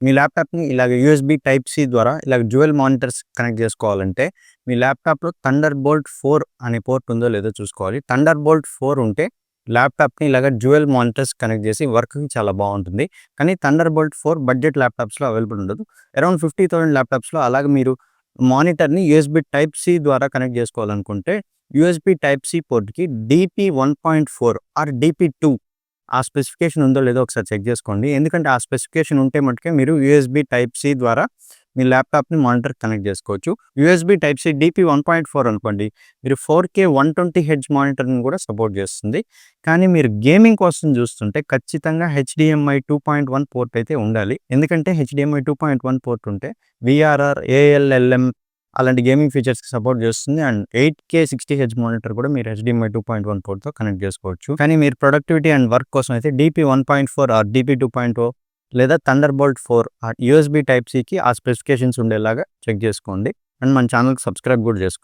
మీ ల్యాప్‌టాప్‌ని ఇలాగ USB type C ద్వారా ఇలాగ డ్యూయల్ మానిటర్స్ కనెక్ట్ చేసుకోవాలంటే, మీ ల్యాప్‌టాప్‌లో థండర్‌బోల్ట్ 4 అనే పోర్ట్ ఉందో లేదో చూసుకోవాలి. థండర్‌బోల్ట్ 4 ఉంటే ల్యాప్‌టాప్‌ని ఇలాగ డ్యూయల్ మానిటర్స్ కనెక్ట్ చేసి వర్క్‌కి చాలా బావుంటుంది. కానీ థండర్‌బోల్ట్ 4 బడ్జెట్ ల్యాప్‌టాప్స్‌లో అవైలబుల్ ఉండదు. అరౌండ్ 50,000 ల్యాప్‌టాప్స్‌లో అలాగే మీరు మానిటర్‌ని యూఎస్‌బీ టైప్ సి ద్వారా కనెక్ట్ చేసుకోవాలనుకుంటే, యూఎస్‌బీ టైప్ సి పోర్ట్‌కి డీపీ 1.4 ఆర్ డీపీ 2 ఆ స్పెసిఫికేషన్ ఉందో లేదో ఒకసారి చెక్ చేసుకోండి. ఎందుకంటే ఆ స్పెసిఫికేషన్ ఉంటే మట్టుకే మీరు యూఎస్‌బీ టైప్ సి ద్వారా మీ ల్యాప్‌టాప్‌ని మానిటర్‌కి కనెక్ట్ చేసుకోవచ్చు. యూఎస్‌బీ టైప్ సి డీపీ 1.4 అనుకోండి, మీరు 4K 120 హెర్ట్జ్ మానిటర్‌ని కూడా సపోర్ట్ చేస్తుంది. కానీ మీరు గేమింగ్ కోసం చూస్తుంటే ఖచ్చితంగా హెచ్‌డీఎంఐ 2.1 పోర్ట్ అయితే ఉండాలి. ఎందుకంటే హెచ్‌డీఎంఐ 2.1 పోర్ట్ ఉంటే వీఆర్ఆర్, ఏఎల్ఎల్ఎం అలాంటి గేమింగ్ ఫీచర్స్‌కి సపోర్ట్ చేస్తుంది. అండ్ 8K 60 హెర్ట్జ్ మానిటర్ కూడా మీరు హెచ్‌డీఎంఐ 2.1 పోర్ట్‌తో కనెక్ట్ చేసుకోవచ్చు. కానీ మీరు ప్రొడక్టివిటీ అండ్ వర్క్ కోసం అయితే డీపీ 1.4 ఆర్ డీపీ 2.0 లేదా థండర్‌బోల్ట్ 4 యూఎస్‌బీ టైప్ సికి ఆ స్పెసిఫికేషన్స్ ఉండేలాగా చెక్ చేసుకోండి. అండ్ మన ఛానల్‌కి సబ్స్క్రైబ్ కూడా చేసుకోండి.